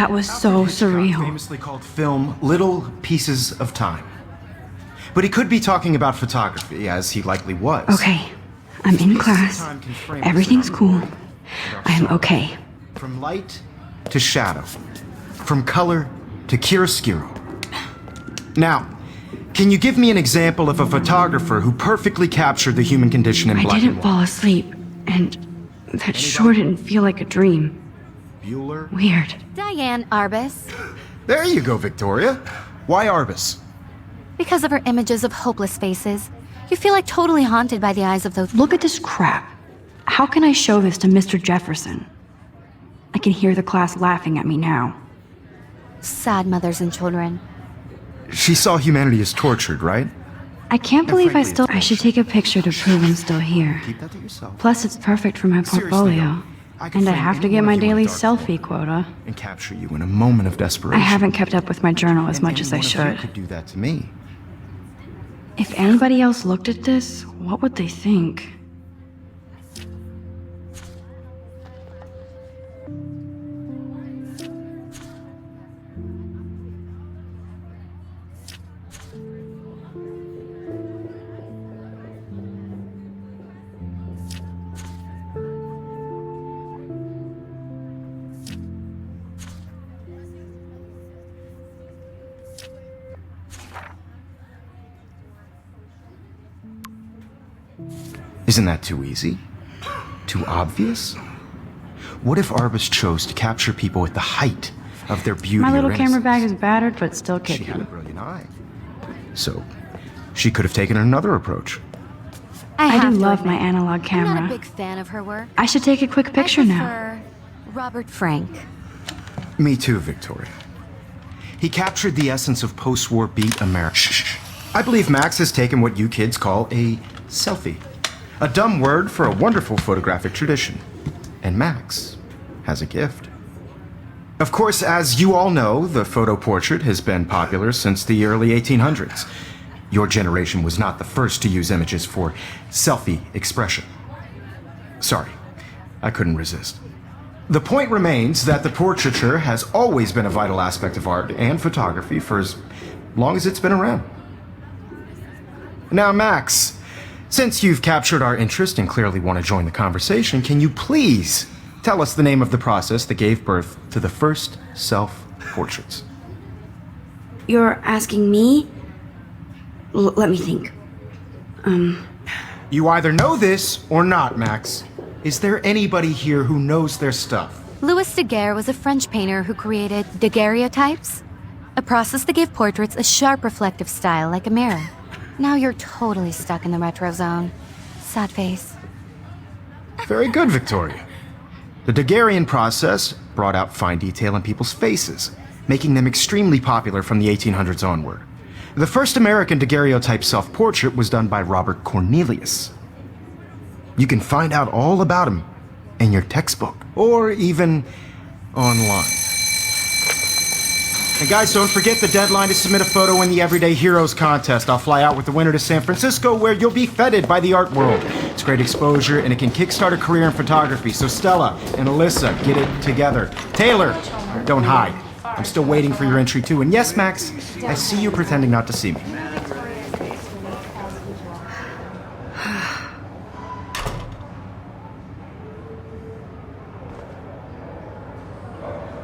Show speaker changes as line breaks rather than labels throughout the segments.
That was so surreal.
Famously called film Little Pieces of Time. But he could be talking about photography, as he likely was.
Okay, I'm in class. Everything's cool. I am okay.
From light to shadow. From color to chiaroscuro. Now, can you give me an example of a photographer who perfectly captured the human condition in black and white?
I didn't fall asleep, and that sure didn't feel like a dream.
Bueller?
Weird.
Diane Arbus.
There you go, Victoria. Why Arbus?
Because of her images of hopeless faces, you feel like totally haunted by the eyes of those.
Look at this crap. How can I show this to Mr. Jefferson? I can hear the class laughing at me now.
Sad mothers and children.
She saw humanity as tortured, right?
I can't believe I should take a picture to prove I'm still here.
Keep that to yourself.
Plus, it's perfect for my portfolio. And I have to get my daily selfie quota.
And capture you in a moment of desperation.
I haven't kept up with my journal as much as I should.
You could do that to me.
If anybody else looked at this, what would they think?
Isn't that too easy? Too obvious? What if Arbus chose to capture people at the height of their beauty?
My little
or
camera bag
innocence?
is battered, but still
She had a
kicking.
brilliant eye. So, she could have taken another approach.
I do
have to
love my
admit,
analog
I'm
camera.
not a big fan of her work.
I should take a quick picture
I
now.
prefer Robert Frank.
Me too, Victoria. He captured the essence of post-war beat America. Shh. I believe Max has taken what you kids call a selfie. A dumb word for a wonderful photographic tradition. And Max has a gift. Of course, as you all know, the photo portrait has been popular since the early 1800s. Your generation was not the first to use images for selfie expression. Sorry, I couldn't resist. The point remains that the portraiture has always been a vital aspect of art and photography for as long as it's been around. Now, Max, since you've captured our interest and clearly want to join the conversation, can you please tell us the name of the process that gave birth to the first self-portraits?
You're asking me? Let me think.
You either know this or not, Max. Is there anybody here who knows their stuff?
Louis Daguerre was a French painter who created daguerreotypes, a process that gave portraits a sharp reflective style like a mirror. Now you're totally stuck in the retro zone. Sad face.
Very good, Victoria. The Daguerrean process brought out fine detail in people's faces, making them extremely popular from the 1800s onward. The first American daguerreotype self-portrait was done by Robert Cornelius. You can find out all about him in your textbook, or even online. And guys, don't forget the deadline to submit a photo in the Everyday Heroes contest. I'll fly out with the winner to San Francisco, where you'll be feted by the art world. It's great exposure, and it can kickstart a career in photography. So Stella and Alyssa, get it together. Taylor, don't hide. I'm still waiting for your entry too. And yes, Max, I see you pretending not to see me.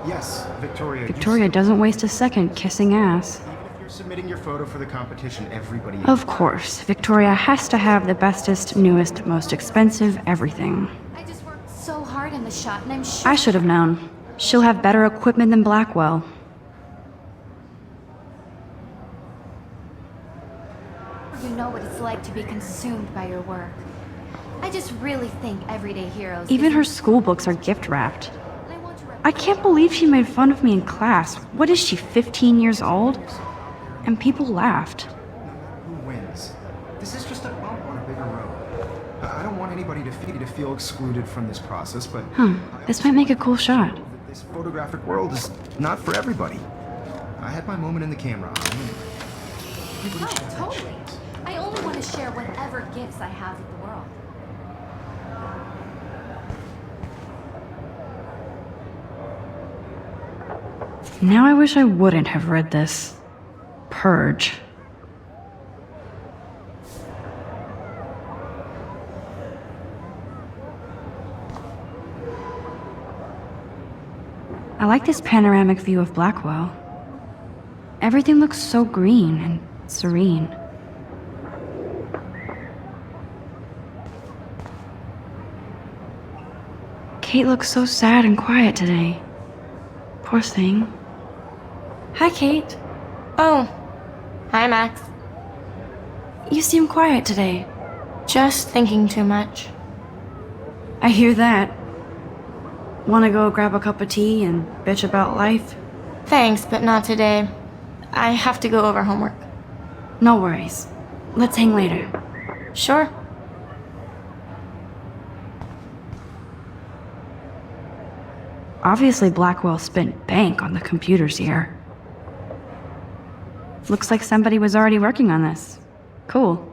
Yes, Victoria.
Victoria doesn't waste a second kissing ass.
Even if you're submitting your photo for the competition, everybody...
Of course, Victoria has to have the bestest, newest, most expensive everything.
I just worked so hard on the shot, and I'm sure.
I should have known. She'll have better equipment than Blackwell.
You know what it's like to be consumed by your work. I just really think Everyday Heroes.
Even her
isn't-
school books are gift wrapped.
And I want to
I can't believe she made fun of me in class. What is she, 15 years old? And people laughed.
Who wins? This is just a bump on a bigger road. I don't want anybody to feel excluded from this process, but...
This might make a cool shot.
This photographic world is not for everybody. I had my moment in the camera.
Oh, totally. I only want to share whatever gifts I have with the world.
Now I wish I wouldn't have read this. Purge. I like this panoramic view of Blackwell. Everything looks so green and serene. Kate looks so sad and quiet today. Poor thing. Hi, Kate.
Oh, hi, Max.
You seem quiet today.
Just thinking too much.
I hear that. Wanna go grab a cup of tea and bitch about life?
Thanks, but not today. I have to go over homework.
No worries. Let's hang later.
Sure.
Obviously, Blackwell spent bank on the computers here. Looks like somebody was already working on this. Cool.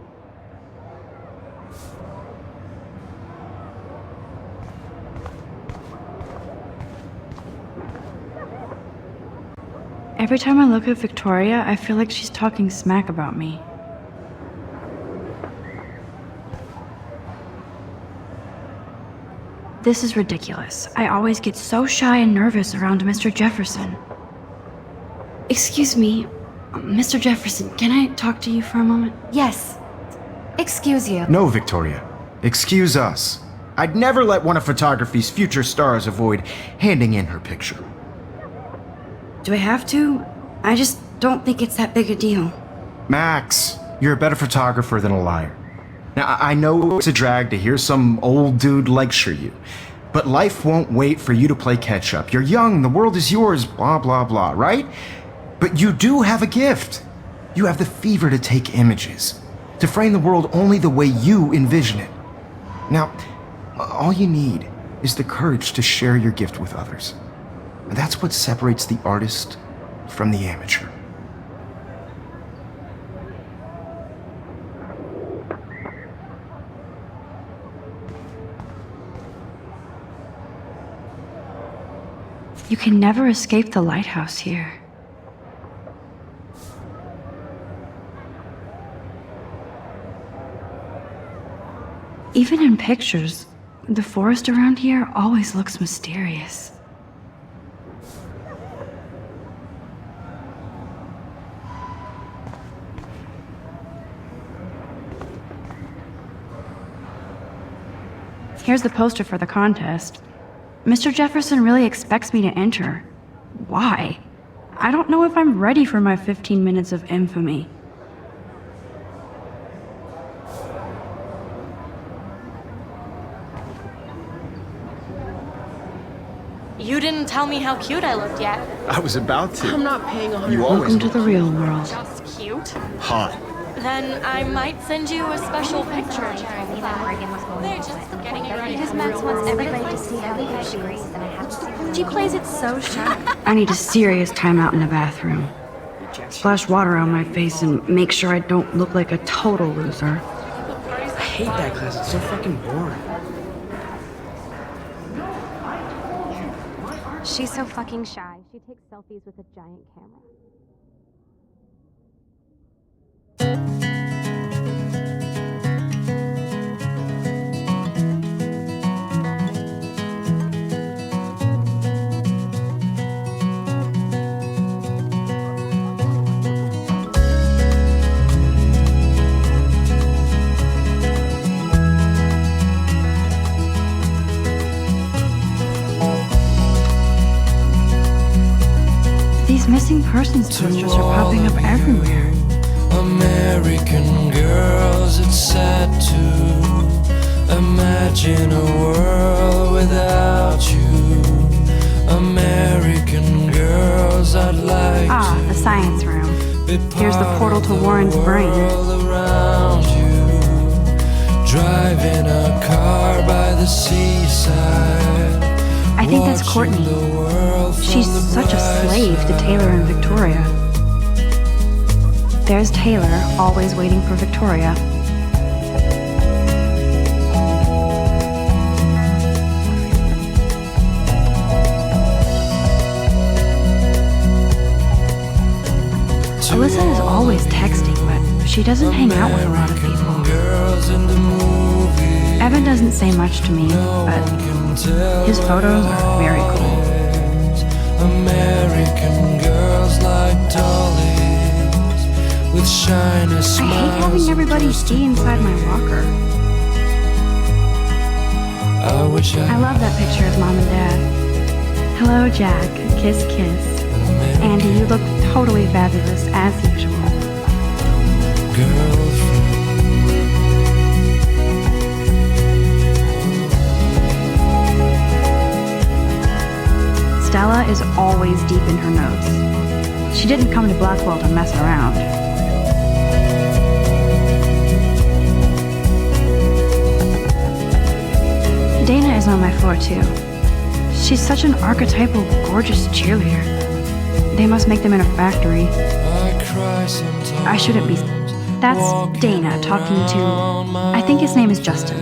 Every time I look at Victoria, I feel like she's talking smack about me. This is ridiculous. I always get so shy and nervous around Mr. Jefferson. Excuse me, Mr. Jefferson, can I talk to you for a moment?
Yes. Excuse you.
No, Victoria. Excuse us. I'd never let one of photography's future stars avoid handing in her picture.
Do I have to? I just don't think it's that big a deal.
Max, you're a better photographer than a liar. Now, I know it's a drag to hear some old dude lecture you, but life won't wait for you to play catch-up. You're young, the world is yours, blah, blah, blah, right? But you do have a gift. You have the fever to take images, to frame the world only the way you envision it. Now, all you need is the courage to share your gift with others. And that's what separates the artist from the amateur.
You can never escape the lighthouse here. Even in pictures, the forest around here always looks mysterious. Here's the poster for the contest. Mr. Jefferson really expects me to enter. Why? I don't know if I'm ready for my 15 minutes of infamy.
You didn't tell me how cute I looked yet.
I was about to.
I'm not paying 100.
You always
Welcome to the real world.
Just cute.
hot.
Then I might send you a special picture. They're just getting ready.
Because Max wants everybody to see how good she is, and I have to.
She plays it so shy. I need a serious timeout in the bathroom. Splash water on my face and make sure I don't look like a total loser.
I hate that class. It's so fucking boring.
She's so fucking shy. She takes selfies with a giant camera.
These missing persons posters are popping up everywhere.
American girls, it's sad to imagine a world without you. American girls, I'd like
Ah, the science room. Here's the portal to Warren's brain.
around you. Driving a car by the seaside.
I think that's Courtney. She's such a slave to Taylor and Victoria. There's Taylor, always waiting for Victoria. Alyssa is always texting, but she doesn't hang out with a lot of people.
Girls in the movie.
Evan doesn't say much to me, but his photos are very cool.
American girls like dollies with shiny smiles.
I hate having everybody see inside my locker. I love that picture of Mom and Dad. Hello, Jack. Kiss, kiss. Andy, you look totally fabulous, as usual. Stella is always deep in her notes. She didn't come to Blackwell to mess around. Dana is on my floor too. She's such an archetypal, gorgeous cheerleader. They must make them in a factory. I shouldn't be. That's Dana talking to, I think his name is Justin.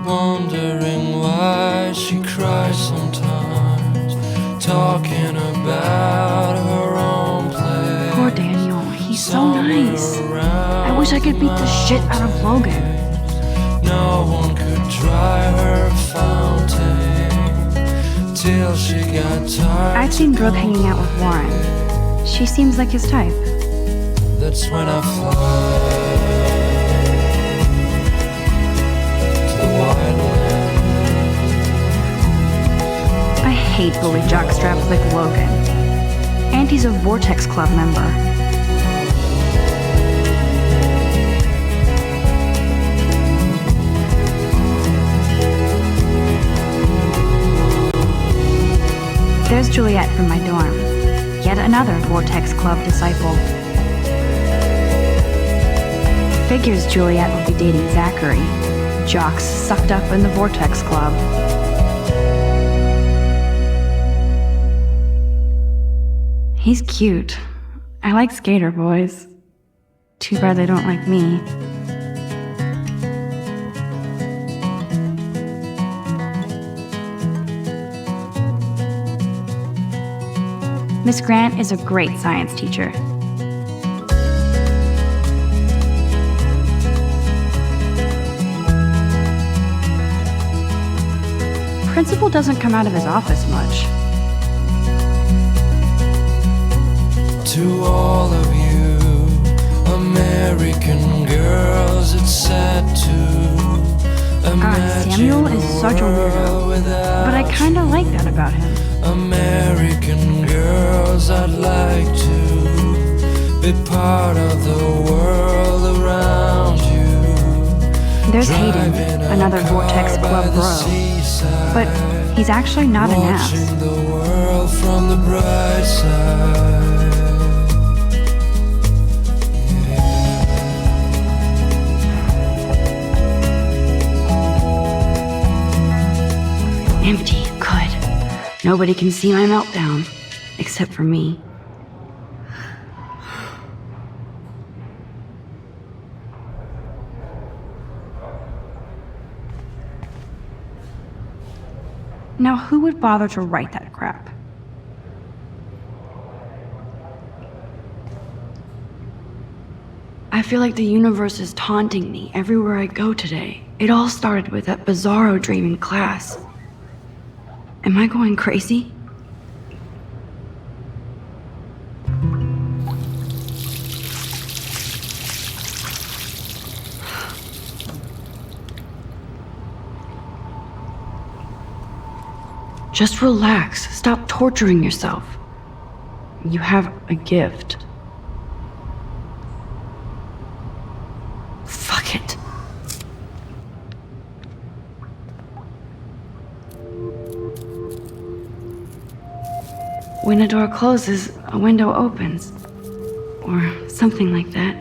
Wondering why she cries sometimes, talking about her own play.
Poor Daniel, he's so nice. I wish I could beat the shit out of Logan.
No one could dry her fountain till she got tired.
I've seen Brooke hanging out with Warren. She seems like his type.
That's when I fly to the wide land.
I hate bully jockstraps like Logan. And he's a Vortex Club member. There's Juliet from my dorm. Yet another Vortex Club disciple. Figures Juliet will be dating Zachary. Jocks sucked up in the Vortex Club. He's cute. I like skater boys. Too bad they don't like me. Miss Grant is a great science teacher. Principal doesn't come out of his office much.
To all of you American girls, it's sad to imagine
Samuel is such a weirdo, but I kinda like that about him.
American girls, I'd like to be part of the world around you.
There's Hayden, another Vortex Club bro, but he's actually not an ass.
Watching the world from the bright side.
Empty, good. Nobody can see my meltdown, except for me. Now, who would bother to write that crap? I feel like the universe is taunting me everywhere I go today. It all started with that bizarro dream in class. Am I going crazy? Just relax. Stop torturing yourself. You have a gift. Fuck it. When a door closes, a window opens. Or something like that.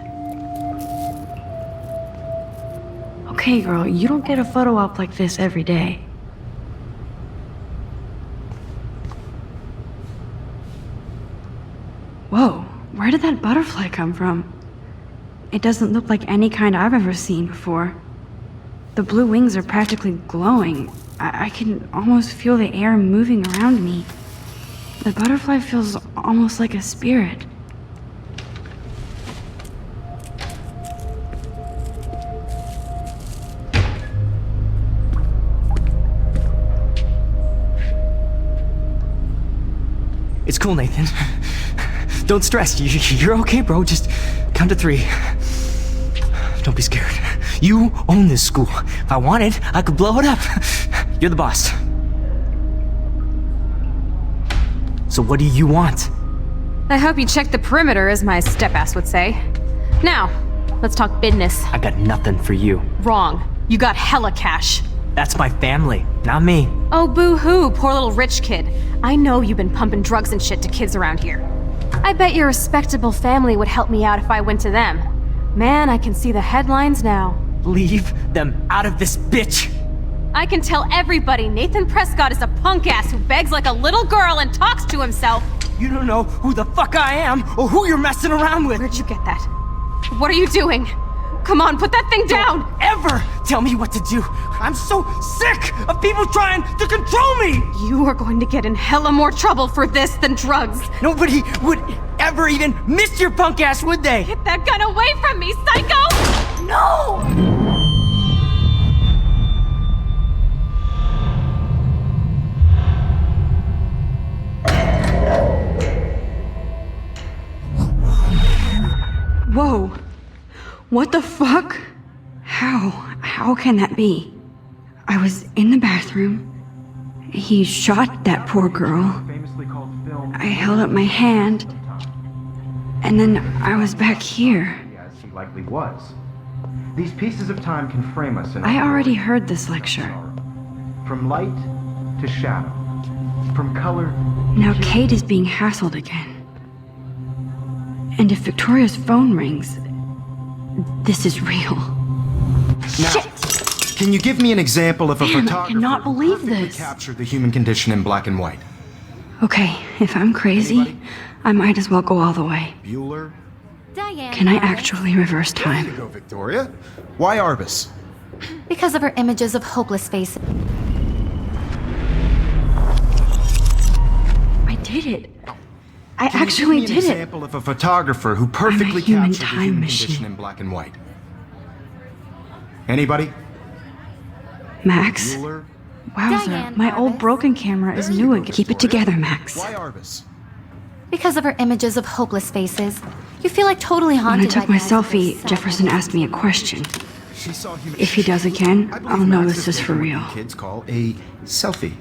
Okay, girl, you don't get a photo op like this every day. Whoa, where did that butterfly come from? It doesn't look like any kind I've ever seen before. The blue wings are practically glowing. I can almost feel the air moving around me. The butterfly feels almost like a spirit.
It's cool, Nathan. Don't stress. You're okay, bro. Just count to 3. Don't be scared. You own this school. If I wanted, I could blow it up. You're the boss. So what do you want?
I hope you checked the perimeter, as my step-ass would say. Now, let's talk business.
I got nothing for you.
Wrong. You got hella cash.
That's my family, not me.
Oh, boo-hoo, poor little rich kid. I know you've been pumping drugs and shit to kids around here. I bet your respectable family would help me out if I went to them. Man, I can see the headlines now.
Leave them out of this bitch!
I can tell everybody Nathan Prescott is a punk ass who begs like a little girl and talks to himself.
You don't know who the fuck I am or who you're messing around with.
Where'd you get that? What are you doing? Come on, put that thing down!
Don't ever tell me what to do! I'm so sick of people trying to control me!
You are going to get in hella more trouble for this than drugs.
Nobody would ever even miss your punk ass, would they?
Get that gun away from me, psycho! No! Whoa. What the fuck? How can that be? I was in the bathroom. He shot that poor girl. I held up my hand. And then I was back here.
As he likely was. These pieces of time can frame us in
I already heard this lecture.
From light to shadow. From color.
Now Kate is being hassled again. And if Victoria's phone rings, this is real.
Now,
Shit!
Can you give me an example of a
Damn, I
photographer
cannot
who
believe
perfectly
this.
captured the human condition in black and white?
Okay, if I'm crazy,
Anybody?
I might as well go all the way.
Bueller?
Diane.
Can I
Arbus.
actually reverse
There you
time?
go, Victoria. Why Arbus?
Because of her images of hopeless faces.
I did it. I
Can you
actually
give me an
did it.
example of a photographer who perfectly
human
captured the
time
human
machine.
condition in black and white? Anybody?
Max?
Bueller?
Wowzer,
Diane
my old
Arbus.
broken camera is
There you
new
go,
again. Keep it
Victoria.
together, Max.
Why Arbus?
Because of her images of hopeless faces. You feel like totally
When
haunted
I took
by
my
guys with
selfie,
sad
Jefferson
faces.
asked me a question.
She saw human
If he does again,
I believe
I'll know
Max
this
has
is for
taken
real.
what you kids call a selfie.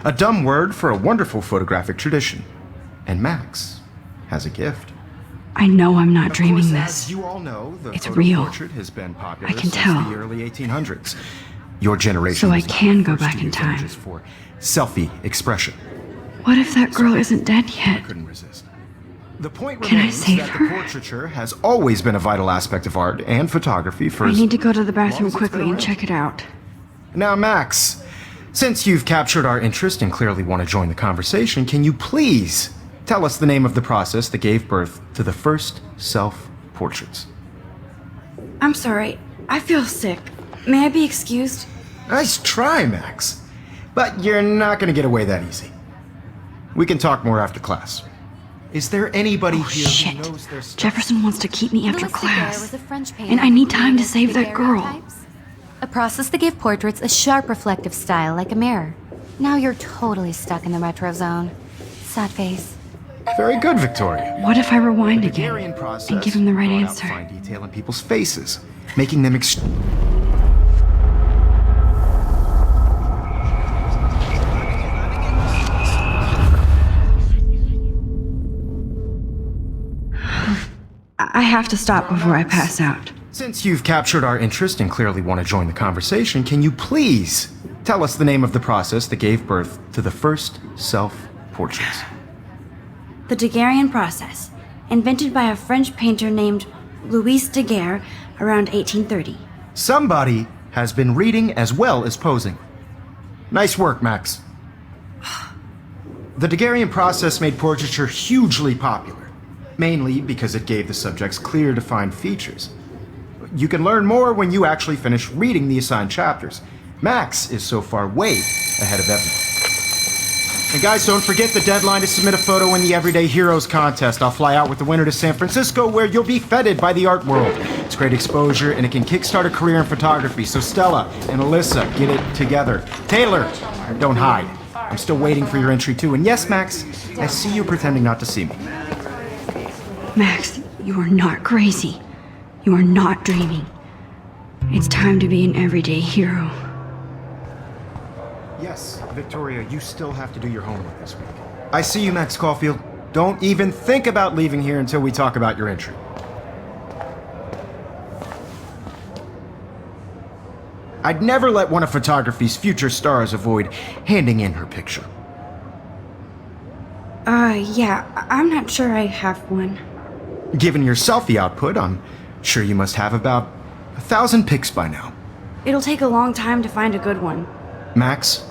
A dumb word for a wonderful photographic tradition. And Max has a gift.
I know I'm not
Of
dreaming
course,
this.
As you all know, the
It's
photo
real.
portrait has been popular
I can
since
tell.
the early 1800s. Your generation
So I
was not
can
the
go
first to
back in
use
time.
images for selfie expression.
What if that girl isn't dead yet?
Couldn't resist. The point
Can I
remains
save
that
her?
the portraiture has always been a vital aspect of art and photography for
I
as
need to go to the
long
bathroom
as it's been
quickly and
around.
check it out.
Now, Max, since you've captured our interest and clearly want to join the conversation, can you please tell us the name of the process that gave birth to the first self-portraits?
I'm sorry. I feel sick. May I be excused?
Nice try, Max. But you're not going to get away that easy. We can talk more after class. Is there anybody
Oh,
here
shit.
who knows their stuff?
Jefferson wants to keep me after
Louis Daguerre
class.
was a French painter
And I need
who
time to
created
save that girl.
daguerreotypes, a process that gave portraits a sharp reflective style like a mirror. Now you're totally stuck in the retro zone. Sad face.
Very good, Victoria.
What if I rewind again
Daguerrean process
and give him the right
brought out
answer?
fine detail in people's faces, making them
I have to stop before I pass out.
Since you've captured our interest and clearly want to join the conversation, can you please tell us the name of the process that gave birth to the first self-portraits?
The Daguerrean process, invented by a French painter named Louis Daguerre around 1830.
Somebody has been reading as well as posing. Nice work, Max. The Daguerrean process made portraiture hugely popular, mainly because it gave the subjects clear, defined features. You can learn more when you actually finish reading the assigned chapters. Max is so far way ahead of everyone. And guys, don't forget the deadline to submit a photo in the Everyday Heroes contest. I'll fly out with the winner to San Francisco, where you'll be feted by the art world. It's great exposure, and it can kickstart a career in photography. So Stella and Alyssa, get it together. Taylor, don't hide. I'm still waiting for your entry too. And yes, Max, I see you pretending not to see me.
Max, you are not crazy. You are not dreaming. It's time to be an everyday hero.
Yes, Victoria, you still have to do your homework this week. I see you, Max Caulfield. Don't even think about leaving here until we talk about your entry. I'd never let one of photography's future stars avoid handing in her picture.
Yeah, I'm not sure I have one.
Given your selfie output, I'm sure you must have about 1,000 pics by now.
It'll take a long time to find a good one.
Max,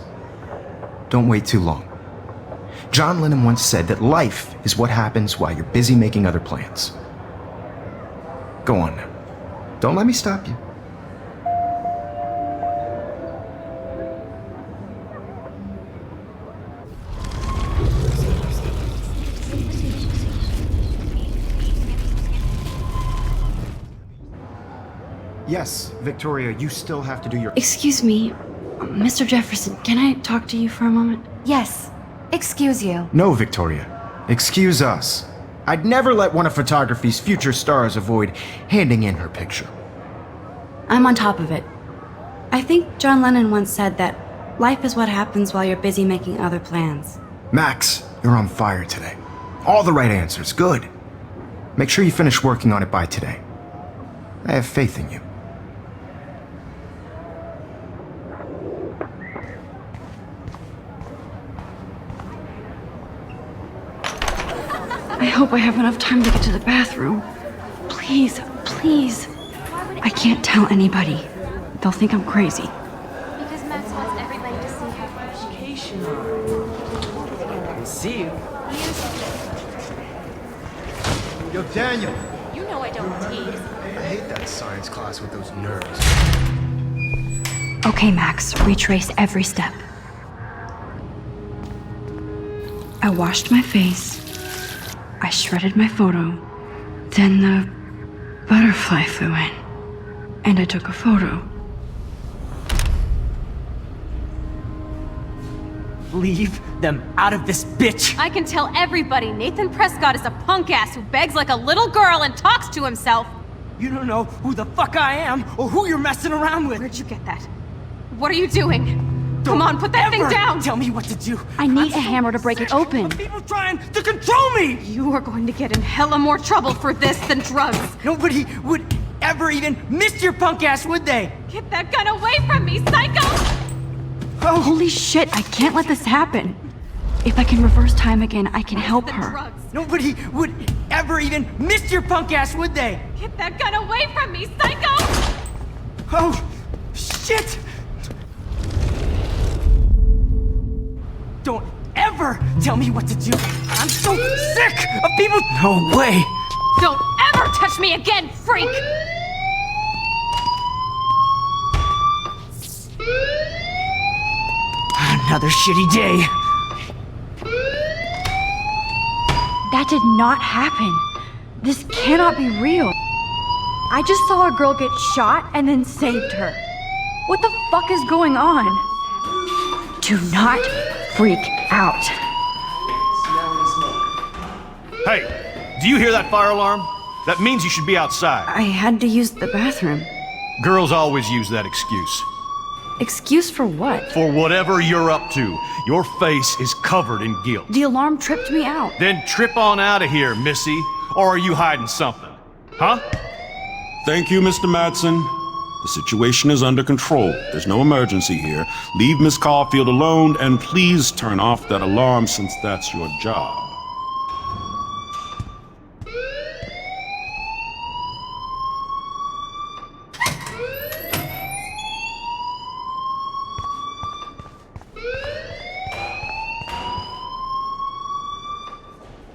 don't wait too long. John Lennon once said that life is what happens while you're busy making other plans. Go on now. Don't let me stop you. Yes, Victoria, you still have to do your...
Excuse me, Mr. Jefferson, can I talk to you for a moment?
Yes. Excuse you.
No, Victoria. Excuse us. I'd never let one of photography's future stars avoid handing in her picture.
I'm on top of it. I think John Lennon once said that life is what happens while you're busy making other plans.
Max, you're on fire today. All the right answers. Good. Make sure you finish working on it by today. I have faith in you.
I hope I have enough time to get to the bathroom. Please, please. I can't tell anybody. They'll think I'm crazy.
Because Max wants everybody to see how education.
See you.
Yo, Daniel.
You know I don't tease.
I hate that science class with those nerds.
Okay, Max, retrace every step. I washed my face. I shredded my photo. Then the butterfly flew in. And I took a photo.
Leave them out of this bitch!
I can tell everybody Nathan Prescott is a punk ass who begs like a little girl and talks to himself.
You don't know who the fuck I am or who you're messing around with.
Where'd you get that? What are you doing? Come on, put that thing down!
Tell me what to do.
I need
I'm
a hammer to break it
sick
open.
of people trying to control me!
You are going to get in hella more trouble for this than drugs.
Nobody would ever even miss your punk ass, would they?
Get that gun away from me, psycho!
Oh,
Holy shit, I can't let this happen. If I can reverse time again, I can help
The
her.
drugs.
nobody would ever even miss your punk ass, would they?
Get that gun away from me, psycho!
Oh, shit! Don't ever tell me what to do. I'm so sick of people. No way.
Don't ever touch me again, freak!
Another shitty day.
That did not happen. This cannot be real. I just saw a girl get shot and then saved her. What the fuck is going on? Do not freak out.
Hey, do you hear that fire alarm? That means you should be outside.
I had to use the bathroom.
Girls always use that excuse.
Excuse for what?
For whatever you're up to, your face is covered in guilt.
The alarm tripped me out.
Then trip on out of here, Missy. Or are you hiding something? Huh?
Thank you, Mr. Madsen. The situation is under control. There's no emergency here. Leave Miss Caulfield alone, and please turn off that alarm since that's your job.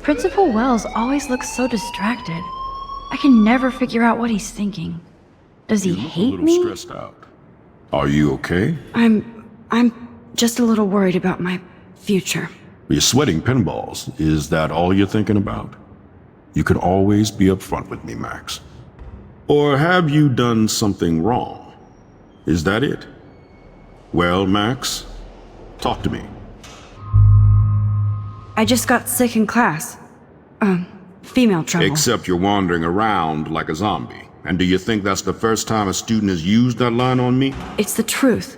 Principal Wells always looks so distracted. I can never figure out what he's thinking. Does he
You look a
hate
little
me?
stressed out. Are you okay?
I'm just a little worried about my future.
You're sweating pinballs. Is that all you're thinking about? You can always be upfront with me, Max. Or have you done something wrong? Is that it? Well, Max, talk to me.
I just got sick in class. Female trouble.
Except you're wandering around like a zombie. And do you think that's the first time a student has used that line on me?
It's the truth.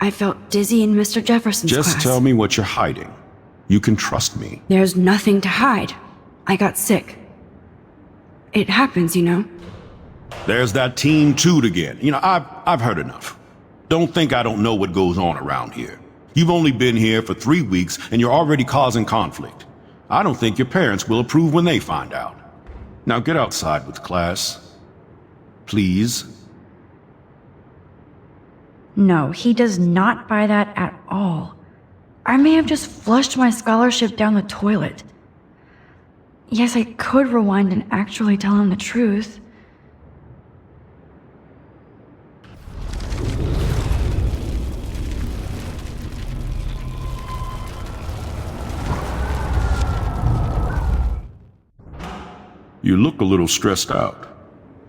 I felt dizzy in Mr. Jefferson's class.
Just tell me what you're hiding. You can trust me.
There's nothing to hide. I got sick. It happens, you know.
There's that teen toot again. You know, I've heard enough. Don't think I don't know what goes on around here. You've only been here for 3 weeks and you're already causing conflict. I don't think your parents will approve when they find out. Now get outside with class. Please.
No, he does not buy that at all. I may have just flushed my scholarship down the toilet. Yes, I could rewind and actually tell him the truth.
You look a little stressed out.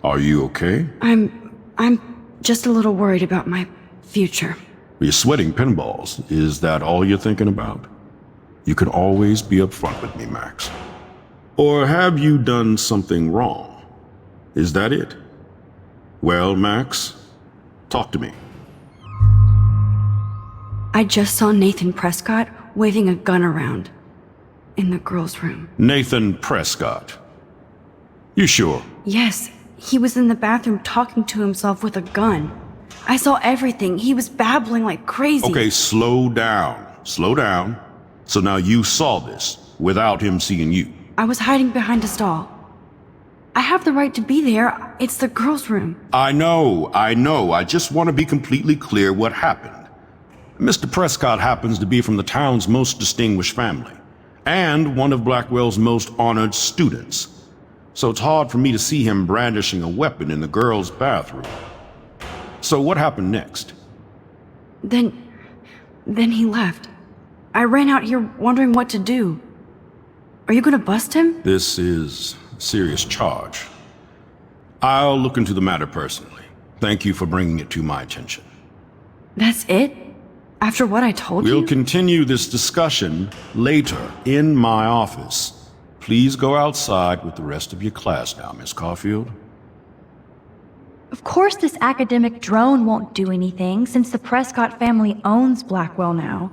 Are you okay?
I'm just a little worried about my future.
You're sweating pinballs. Is that all you're thinking about? You can always be upfront with me, Max. Or have you done something wrong? Is that it? Well, Max, talk to me.
I just saw Nathan Prescott waving a gun around in the girls' room.
Nathan Prescott. You sure?
Yes, he was in the bathroom talking to himself with a gun. I saw everything. He was babbling like crazy.
Okay, slow down. Slow down. So now you saw this without him seeing you.
I was hiding behind a stall. I have the right to be there. It's the girls' room.
I know. I just want to be completely clear what happened. Mr. Prescott happens to be from the town's most distinguished family, and one of Blackwell's most honored students. So it's hard for me to see him brandishing a weapon in the girls' bathroom. So what happened next?
Then he left. I ran out here wondering what to do. Are you gonna bust him?
This is a serious charge. I'll look into the matter personally. Thank you for bringing it to my attention.
That's it? After what I told you?
We'll continue this discussion later in my office. Please go outside with the rest of your class now, Miss Caulfield.
Of course this academic drone won't do anything, since the Prescott family owns Blackwell now.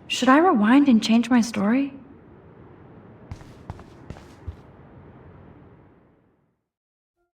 Should I rewind and change my story?